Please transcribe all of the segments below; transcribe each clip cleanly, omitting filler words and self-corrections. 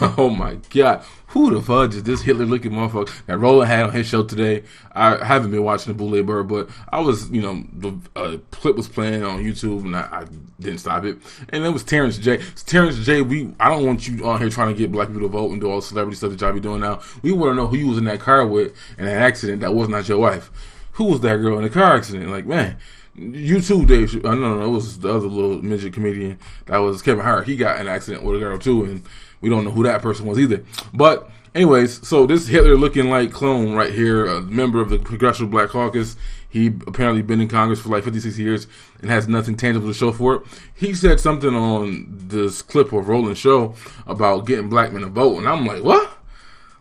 Oh my God. Who the fudge is this Hitler looking motherfucker that Roland had on his show today? I haven't been watching the Bootleg Bird, but I was, the clip was playing on YouTube and I didn't stop it. And it was Terrence J. Terrence J, I don't want you on here trying to get black people to vote and do all the celebrity stuff that y'all be doing now. We want to know who you was in that car with in that accident that was not your wife. Who was that girl in the car accident? Like, man. You too, Dave. No, it was the other little midget comedian that was Kevin Hart. He got in an accident with a girl too, and we don't know who that person was either. But anyways, so this Hitler looking like clone right here, a member of the Progressive Black Caucus. He apparently been in Congress for like 56 years and has nothing tangible to show for it. He said something on this clip of Roland's show about getting black men to vote, and I'm like, what?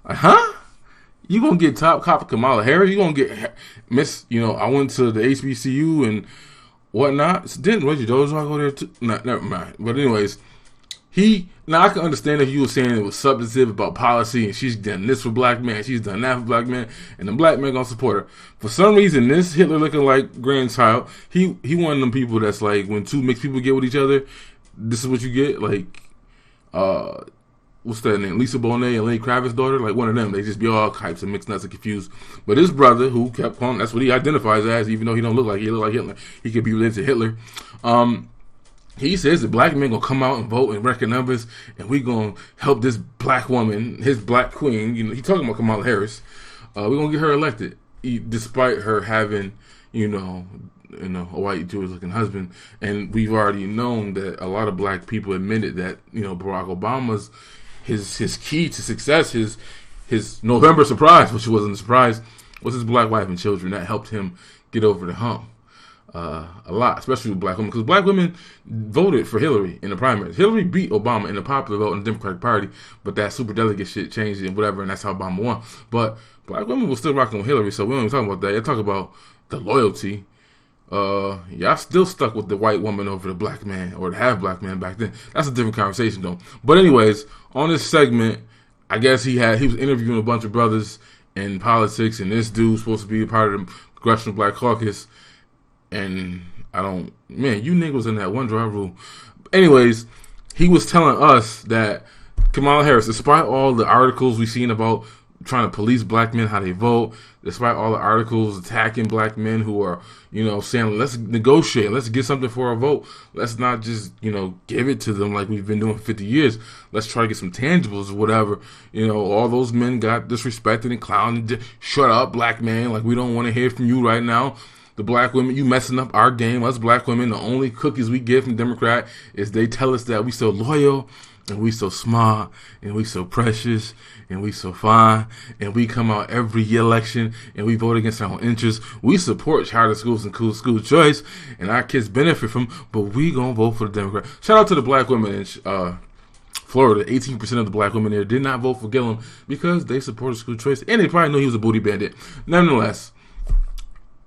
Huh? You gonna get top cop Kamala Harris? You gonna get Miss? I went to the HBCU and whatnot. So didn't Reggie Dozois go there too? No, never mind. But anyways, now I can understand if you were saying it was substantive about policy and she's done this for black men, she's done that for black men, and the black men gonna support her. For some reason, this Hitler looking like grandchild, he one of them people that's like when two mixed people get with each other, this is what you get. Like, what's that name? Lisa Bonet and Lenny Kravitz's daughter, like one of them. They just be all types of mixed nuts and confused. But his brother, who kept calling, that's what he identifies as, even though he don't look like he look like Hitler. He could be related to Hitler. He says that black men gonna come out and vote in record numbers, and we gonna help this black woman, his black queen. He talking about Kamala Harris. We gonna get her elected, despite her having, a white Jewish looking husband. And we've already known that a lot of black people admitted that Barack Obama's his key to success, his November surprise, which wasn't a surprise, was his black wife and children. That helped him get over the hump a lot, especially with black women, because black women voted for Hillary in the primaries. Hillary beat Obama in the popular vote in the Democratic Party, but that superdelegate shit changed it and whatever, and that's how Obama won. But black women were still rocking with Hillary, so we don't even talk about that. They talk about the loyalty. Y'all still stuck with the white woman over the black man, or the half black man back then. That's a different conversation though. But anyways, on this segment, I guess he was interviewing a bunch of brothers in politics, and this dude's supposed to be a part of the Congressional Black Caucus. And you niggas in that one drive rule. Anyways, he was telling us that Kamala Harris, despite all the articles we've seen about trying to police black men, how they vote, despite all the articles attacking black men who are, saying, let's negotiate, let's get something for our vote. Let's not just, give it to them like we've been doing for 50 years. Let's try to get some tangibles or whatever. All those men got disrespected and clowned. Shut up, black man. Like, we don't want to hear from you right now. The black women, you messing up our game. Us black women, the only cookies we get from Democrat is they tell us that we so loyal and we so smart and we so precious and we so fine and we come out every election and we vote against our own interests. We support charter schools and school choice and our kids benefit from, but we gonna vote for the Democrat. Shout out to the black women in Florida. 18% of the black women there did not vote for Gillum because they supported school choice and they probably knew he was a booty bandit. Nonetheless,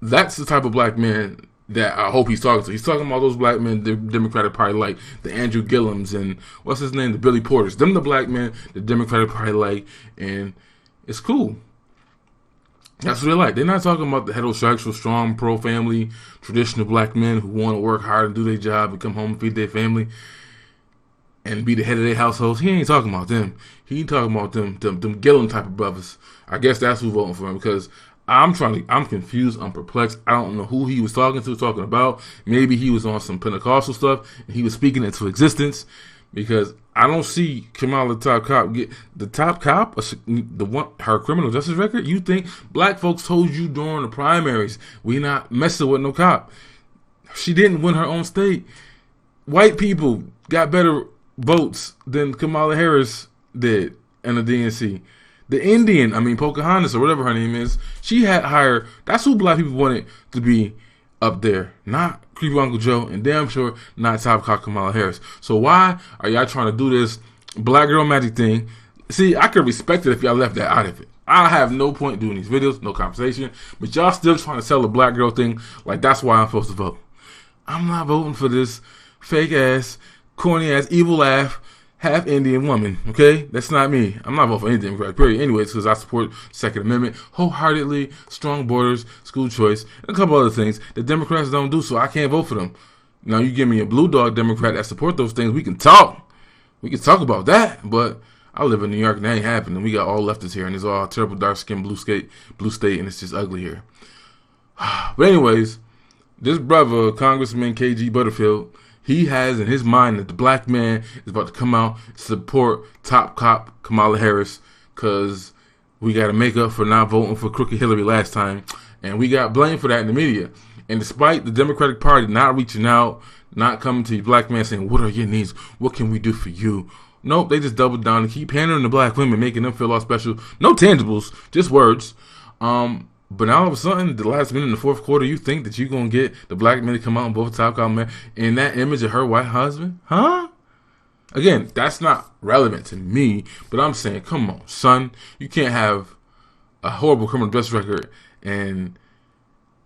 that's the type of black man that I hope he's talking to. He's talking about those black men the Democratic Party like, the Andrew Gillums and what's his name, the Billy Porters. Them the black men the Democratic Party like, and it's cool. That's what they like. They're not talking about the heterosexual, strong, pro-family, traditional black men who want to work hard and do their job and come home and feed their family and be the head of their households. He ain't talking about them. He talking about them Gillum type of brothers. I guess that's who's voting for him, because I'm confused, I'm perplexed. I don't know who he was talking about. Maybe he was on some Pentecostal stuff and he was speaking into existence, because I don't see Kamala top cop get the top cop, the one, her criminal justice record. You think black folks told you during the primaries, we not messing with no cop. She didn't win her own state. White people got better votes than Kamala Harris did in the DNC. The Indian, Pocahontas or whatever her name is, she had higher. That's who black people wanted to be up there, not creepy Uncle Joe, and damn sure not top cop Kamala Harris. So why are y'all trying to do this black girl magic thing? See, I could respect it if y'all left that out of it. I have no point doing these videos, no conversation, but y'all still trying to sell the black girl thing like that's why I'm supposed to vote. I'm not voting for this fake ass, corny ass, evil laugh, half Indian woman, okay? That's not me. I'm not voting for any Democrat, period. Anyways, because I support Second Amendment wholeheartedly, strong borders, school choice, and a couple other things that Democrats don't do, so I can't vote for them. Now, you give me a blue dog Democrat that support those things, we can talk. We can talk about that, but I live in New York and that ain't happening. We got all leftists here and it's all terrible dark skin blue state and it's just ugly here. But anyways, this brother, Congressman KG Butterfield, he has in his mind that the black man is about to come out support top cop Kamala Harris because we got to make up for not voting for crooked Hillary last time, and we got blamed for that in the media. And despite the Democratic Party not reaching out, not coming to the black man saying, "What are your needs? What can we do for you?" Nope, they just doubled down and keep pandering to black women, making them feel all special. No tangibles, just words. But now all of a sudden, the last minute in the fourth quarter, you think that you're going to get the black men to come out and vote for top man in that image of her white husband? Huh? Again, that's not relevant to me, but I'm saying, come on, son. You can't have a horrible criminal justice record and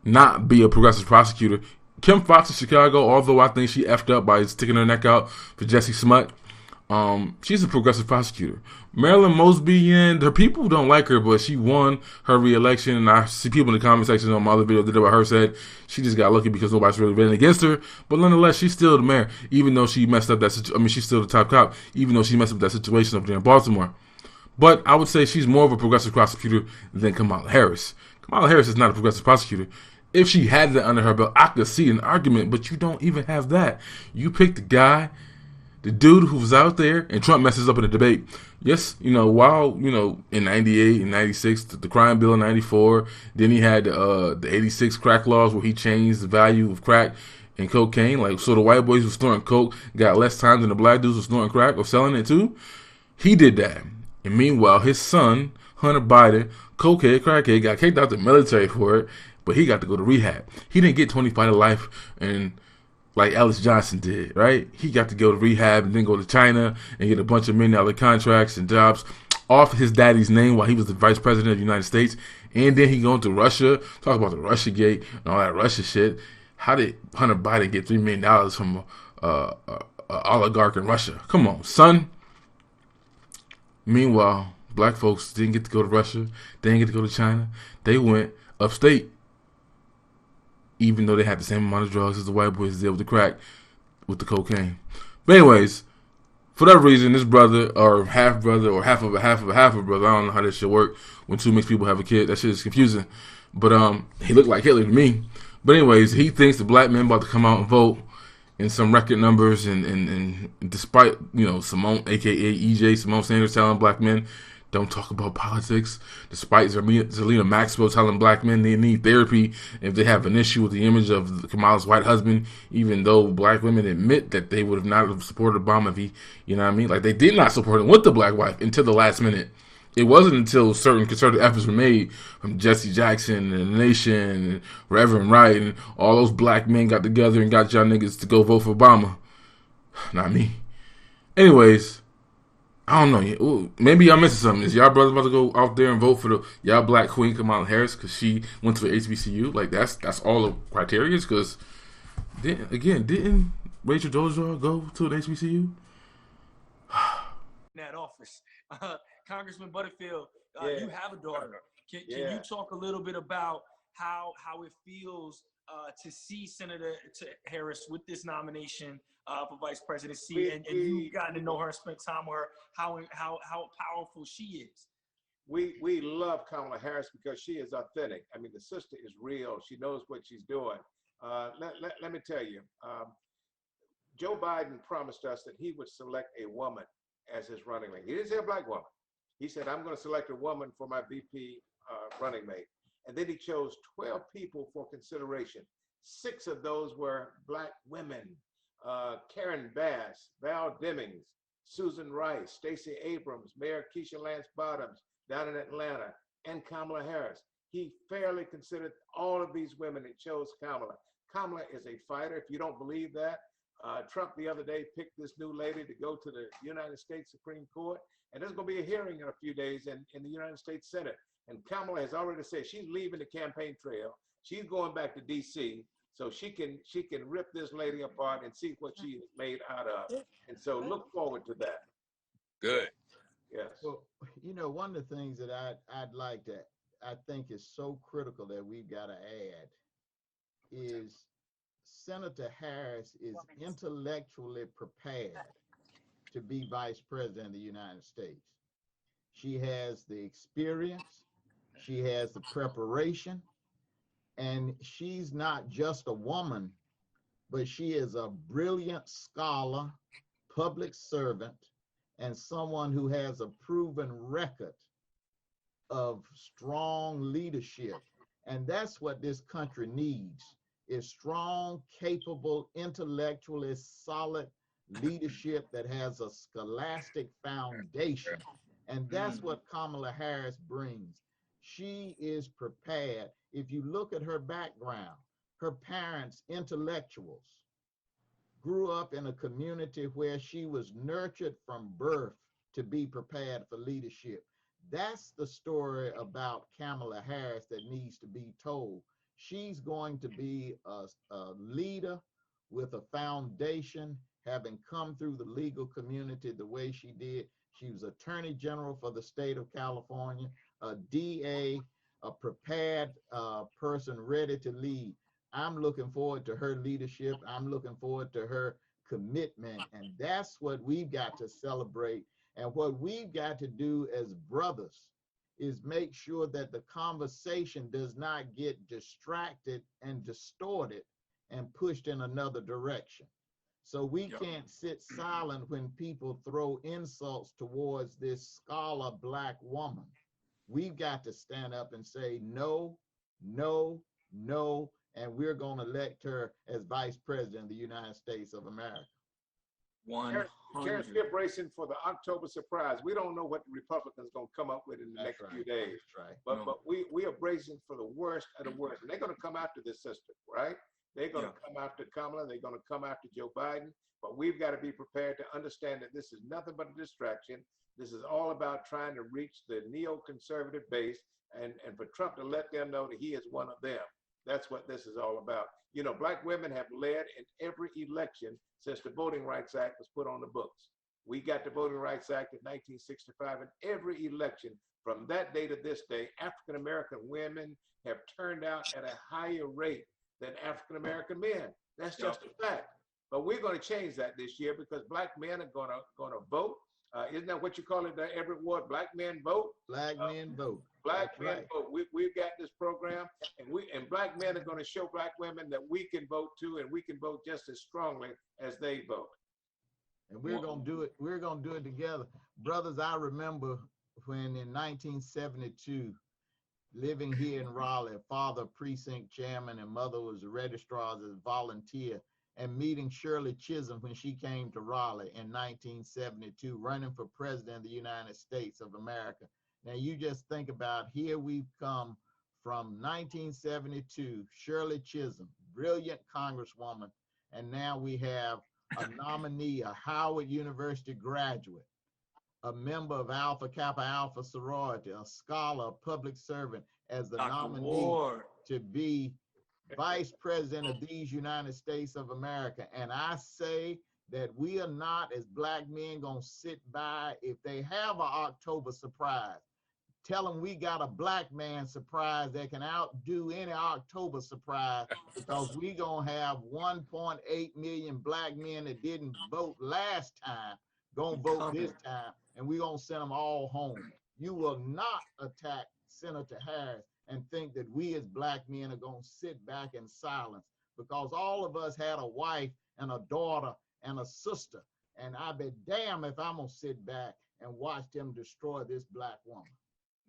not be a progressive prosecutor. Kim Fox in Chicago, although I think she effed up by sticking her neck out for Jesse Smollett, she's a progressive prosecutor. Marilyn Mosby and her people don't like her, but she won her re-election. And I see people in the comment section on my other video that did about her said she just got lucky because nobody's really running against her. But nonetheless, she's still the mayor, even though she messed up that situation. I mean, she's still the top cop, even though she messed up that situation up there in Baltimore. But I would say she's more of a progressive prosecutor than Kamala Harris. Kamala Harris is not a progressive prosecutor. If she had that under her belt, I could see an argument, but you don't even have that. You picked the guy, the dude who was out there, and Trump messes up in the debate. Yes, while, in 98 and 96, the crime bill in 94, then he had the 86 crack laws where he changed the value of crack and cocaine. Like, so the white boys who snorting coke got less time than the black dudes who snorting crack or selling it too. He did that. And meanwhile, his son, Hunter Biden, cokehead, crackhead, got kicked out the military for it, but he got to go to rehab. He didn't get 25 to life and like Alice Johnson did, right? He got to go to rehab and then go to China and get a bunch of $1 million contracts and jobs off his daddy's name while he was the vice president of the United States. And then he going to Russia, talk about the Russia gate and all that Russia shit. How did Hunter Biden get $3 million from a oligarch in Russia? Come on, son. Meanwhile, black folks didn't get to go to Russia. They didn't get to go to China. They went upstate, even though they had the same amount of drugs as the white boys did with the crack, with the cocaine. But anyways, for that reason, this brother, or half brother, or half of a brother, I don't know how this shit work when two mixed people have a kid. That shit is confusing. But he looked like Hitler to me. But anyways, he thinks the black men about to come out and vote in some record numbers, and despite, Simone, aka EJ, Simone Sanders telling black men, don't talk about politics. Despite Zelina Maxwell telling black men they need therapy if they have an issue with the image of Kamala's white husband, even though black women admit that they would have not have supported Obama if he, like they did not support him with the black wife until the last minute. It wasn't until certain concerted efforts were made from Jesse Jackson and the Nation and Reverend Wright and all those black men got together and got y'all niggas to go vote for Obama. Not me. Anyways, I don't know. Ooh, maybe y'all missing something. Is y'all brothers about to go out there and vote for the y'all black queen Kamala Harris because she went to the HBCU? Like that's all the criteria. Because didn't Rachel Dolezal go to an HBCU? That office, Congressman Butterfield, you have a daughter. Can you talk a little bit about how it feels to see Senator Harris with this nomination for vice presidency, and you've gotten to know her, spent time with her, how powerful she is? We love Kamala Harris because she is authentic. I mean, the sister is real. She knows what she's doing. Let me tell you, Joe Biden promised us that he would select a woman as his running mate. He didn't say a black woman. He said, I'm going to select a woman for my VP running mate. And then he chose 12 people for consideration. 6 of those were black women. Karen Bass, Val Demings, Susan Rice, Stacey Abrams, Mayor Keisha Lance Bottoms down in Atlanta, and Kamala Harris. He fairly considered all of these women and chose Kamala. Kamala is a fighter. If you don't believe that, Trump the other day picked this new lady to go to the United States Supreme Court, and there's going to be a hearing in a few days in the United States Senate. And Kamala has already said she's leaving the campaign trail. She's going back to D.C. so she can rip this lady apart and see what she is made out of. And so look forward to that. Good. Yes. Well, one of the things that I think is so critical that we've got to add is Senator Harris is intellectually prepared to be vice president of the United States. She has the experience. She has the preparation. And she's not just a woman, but she is a brilliant scholar, public servant, and someone who has a proven record of strong leadership. And that's what this country needs, is strong, capable, intellectually solid leadership that has a scholastic foundation. And that's what Kamala Harris brings. She is prepared. If you look at her background, her parents, intellectuals, grew up in a community where she was nurtured from birth to be prepared for leadership. That's the story about Kamala Harris that needs to be told. She's going to be a leader with a foundation, having come through the legal community the way she did. She was Attorney General for the state of California, a DA, a prepared person ready to lead. I'm looking forward to her leadership. I'm looking forward to her commitment. And that's what we've got to celebrate. And what we've got to do as brothers is make sure that the conversation does not get distracted and distorted and pushed in another direction. So we can't sit silent when people throw insults towards this scholar Black woman. We've got to stand up and say, no, no, no, and we're going to elect her as Vice President of the United States of America. 100. Terrence, we're bracing for the October surprise. We don't know what the Republicans are going to come up with in the next few days. That's right. But we are bracing for the worst of the worst. And they're going to come after this sister, right? They're going to come after Kamala. They're going to come after Joe Biden. But we've got to be prepared to understand that this is nothing but a distraction. This is all about trying to reach the neoconservative base and for Trump to let them know that he is one of them. That's what this is all about. You know, Black women have led in every election since the Voting Rights Act was put on the books. We got the Voting Rights Act in 1965, and every election from that day to this day, African-American women have turned out at a higher rate than African-American men. That's just a fact. But we're going to change that this year because Black men are going to vote. Isn't that what you call it, every ward? Black men vote. Black men vote. Black men vote. We've got this program, and Black men are going to show Black women that we can vote too, and we can vote just as strongly as they vote. And we're going to do it. We're going to do it together, brothers. I remember when in 1972, living here in Raleigh, father precinct chairman and mother was a registrar as a volunteer, and meeting Shirley Chisholm when she came to Raleigh in 1972, running for president of the United States of America. Now you just think about, here we've come from 1972, Shirley Chisholm, brilliant congresswoman, and now we have a nominee, a Howard University graduate, a member of Alpha Kappa Alpha sorority, a scholar, a public servant, as the nominee to be Vice President of these United States of America. And I say that we are not, as Black men, gonna sit by if they have an October surprise. Tell them we got a Black man surprise that can outdo any October surprise, because we gonna have 1.8 million Black men that didn't vote last time, gonna vote this time, and we gonna send them all home. You will not attack Senator Harris and think that we as Black men are gonna sit back in silence, because all of us had a wife and a daughter and a sister, and I'd be damned if I'm gonna sit back and watch them destroy this Black woman.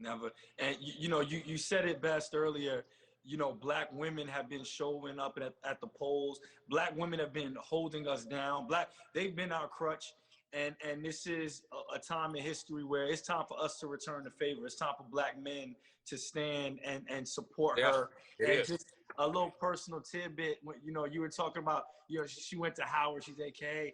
Never. And you said it best earlier. You know, Black women have been showing up at the polls. Black women have been holding us down. They've been our crutch. And this is a time in history where it's time for us to return the favor. It's time for Black men to stand and support her. And just a little personal tidbit, you were talking about, she went to Howard, she's AKA.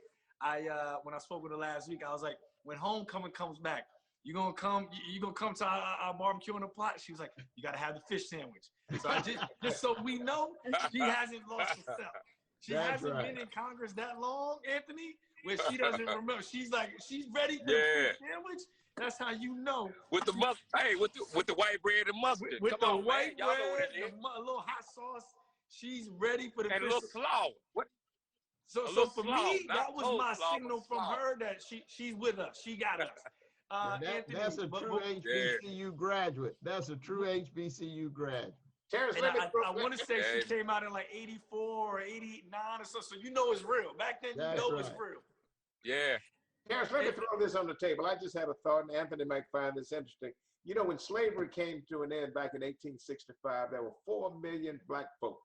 When I spoke with her last week, I was like, when homecoming comes back, you gonna come to our barbecue on the pot? She was like, you gotta have the fish sandwich. So I just so we know, she hasn't lost herself. She hasn't been in Congress that long, Anthony, where she doesn't remember. She's like, she's ready for the fish sandwich. That's how you know. With the mustard, hey, with the white bread and mustard. With Come the on, white man. bread, a little hot sauce. She's ready for the and fish. a little slaw. What? So for me, that was my signal from her that she's with us. She got us. Anthony, that's a true HBCU graduate. That's a true HBCU graduate. Terrence, and I want to say she came out in like 84 or 89 or so. So you know it's real. Back then, That's you know right. it's real. Yeah. Terrence, let me throw this on the table. I just had a thought, and Anthony might find this interesting. You know, when slavery came to an end back in 1865, there were 4 million black folk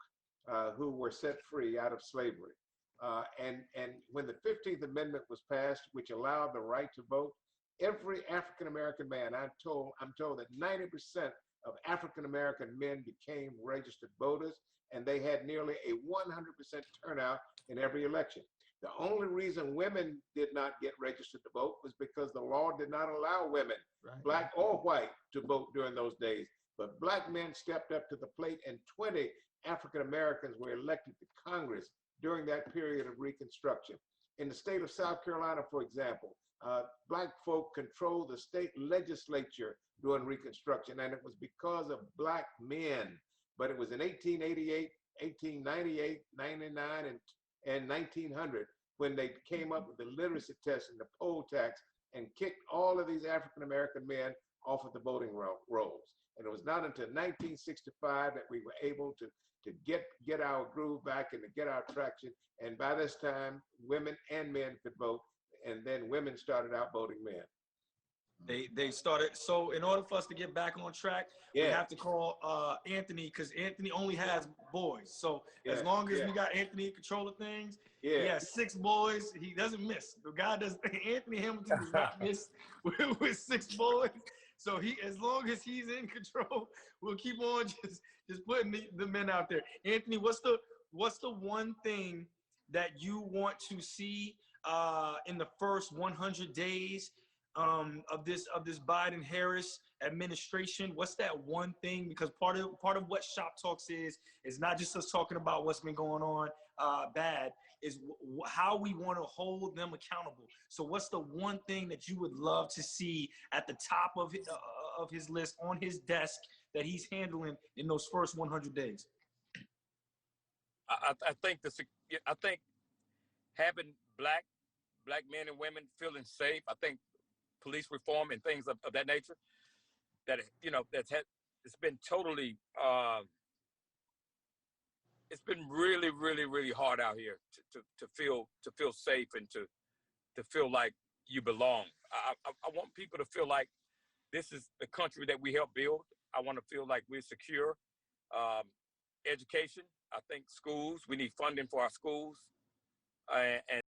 who were set free out of slavery. And when the 15th Amendment was passed, which allowed the right to vote, every African-American man, I'm told that 90% of African-American men became registered voters, and they had nearly a 100% turnout in every election. The only reason women did not get registered to vote was because the law did not allow women, black or white, to vote during those days. But black men stepped up to the plate, and 20 African Americans were elected to Congress during that period of Reconstruction. In the state of South Carolina, for example, black folk controlled the state legislature during Reconstruction, and it was because of black men. But it was in 1888, 1898, 99, and 1900 when they came up with the literacy test and the poll tax and kicked all of these African American men off of the voting rolls. And it was not until 1965 that we were able to get our groove back and to get our traction. And by this time, women and men could vote, and then women started out voting men. They started. So in order for us to get back on track, we have to call Anthony, because Anthony only has boys. So as long as we got Anthony in control of things, he has 6 boys. He doesn't miss. The guy does. Anthony Hamilton does not miss with 6 boys. So as long as he's in control, we'll keep on just putting the men out there. Anthony, what's the one thing that you want to see in the first 100 days of this Biden Harris administration? What's that one thing? Because part of what Shop Talks is not just us talking about what's been going on bad, is how we want to hold them accountable. So what's the one thing that you would love to see at the top of his list on his desk that he's handling in those first 100 days? I think having black men and women feeling safe. I think police reform and things of that nature, that it's been totally it's been really, really, really hard out here to feel safe and to feel like you belong. I want people to feel like this is the country that we helped build. I want to feel like we're secure. Education, I think schools, we need funding for our schools, and